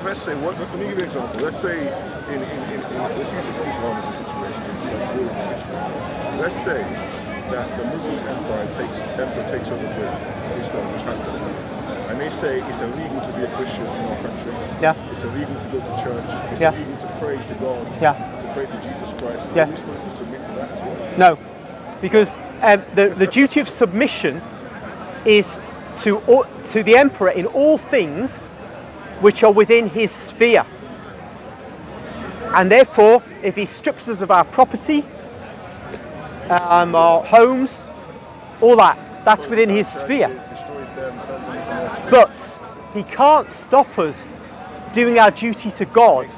let's say, let me give you an example. Let's say, let's use this Islam as a situation. It's a world situation. Let's say that the Muslim emperor takes over Islam, which happened. And they say it's illegal to be a Christian in our country. Yeah. It's illegal to go to church. It's illegal to pray to God. Yeah. To pray to Jesus Christ. Yeah. Are we supposed to submit to that as well? No, because the duty of submission is to the emperor in all things which are within his sphere. And therefore, if he strips us of our property, our homes, all that's within his sphere. But he can't stop us doing our duty to God.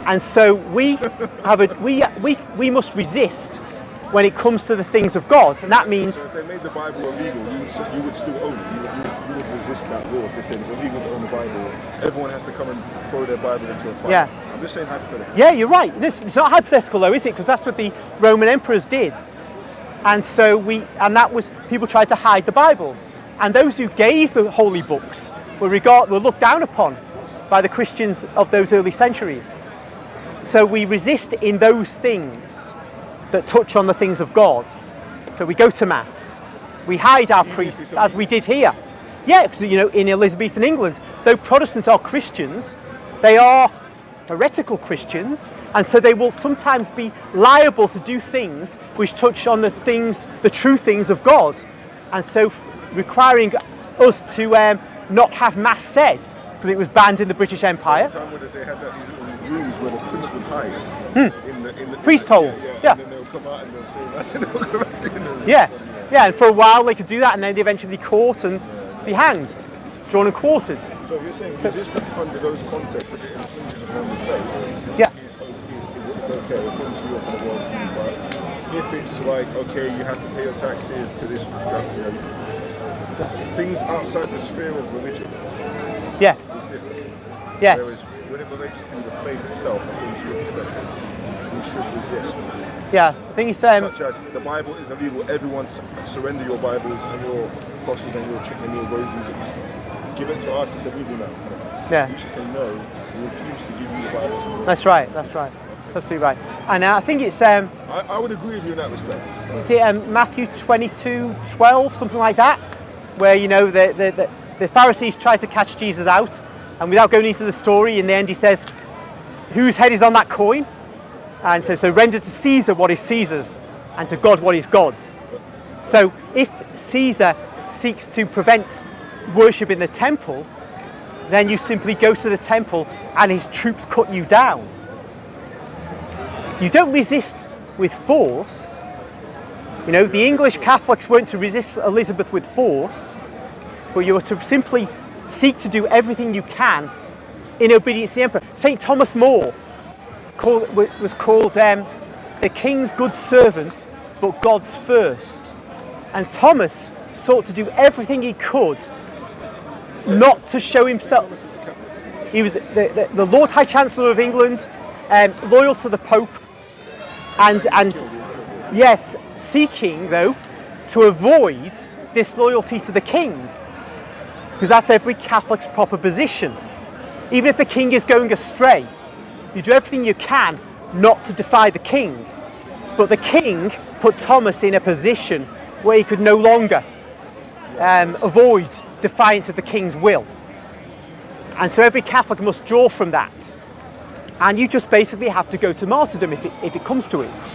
And so we must resist when it comes to the things of God. And that means... So if they made the Bible illegal, you would still own it. You would resist that law. If they said it's illegal to own the Bible, everyone has to come and throw their Bible into a fire. Yeah. I'm just saying hypothetically. Yeah, you're right. It's not hypothetical though, is it? Because that's what the Roman emperors did. And so that was, people tried to hide the Bibles. And those who gave the holy books were looked down upon by the Christians of those early centuries. So we resist in those things that touch on the things of God. So we go to Mass. We hide our priests, as we did here. Yeah, because, in Elizabethan England, though Protestants are Christians, they are heretical Christians, and so they will sometimes be liable to do things which touch on the true things of God. And so requiring us to not have Mass said, because it was banned in the British Empire. Time where they had these rooms where the priest would hide in the priest holes. Yeah. And then they'll come out and they'll say Mass and they'll go back in. Yeah, and for a while they could do that, and then they eventually be caught and be hanged, drawn and quartered. So you're saying resistance under those contexts that it infringes upon the faith? Yeah. Is okay according to your kind of worldview, but if it's like, okay, you have to pay your taxes to this, things outside the sphere of religion. Yes. Is different. Yes. Whereas when it relates to the faith itself, according to your perspective, we should resist. Yeah, I think it's such as the Bible is illegal. Everyone surrender your Bibles and your crosses and your roses. Give it to us. It's illegal now. Yeah. We should say no. We refuse to give you the Bible. That's right. Absolutely right. And I think it's... I would agree with you in that respect. Is it Matthew 22:12, something like that? Where, the Pharisees tried to catch Jesus out, and without going into the story, in the end he says, whose head is on that coin? And so render to Caesar what is Caesar's, and to God what is God's. So if Caesar seeks to prevent worship in the temple, then you simply go to the temple and his troops cut you down. You don't resist with force. The English Catholics weren't to resist Elizabeth with force, but you were to simply seek to do everything you can in obedience to the emperor. St. Thomas More was called the king's good servant, but God's first. And Thomas sought to do everything he could not to show himself. He was the Lord High Chancellor of England, loyal to the Pope, and yes, seeking though to avoid disloyalty to the king, because that's every Catholic's proper position. Even if the king is going astray, you do everything you can not to defy the king. But the king put Thomas in a position where he could no longer avoid defiance of the king's will. And so every Catholic must draw from that. And you just basically have to go to martyrdom if it comes to it.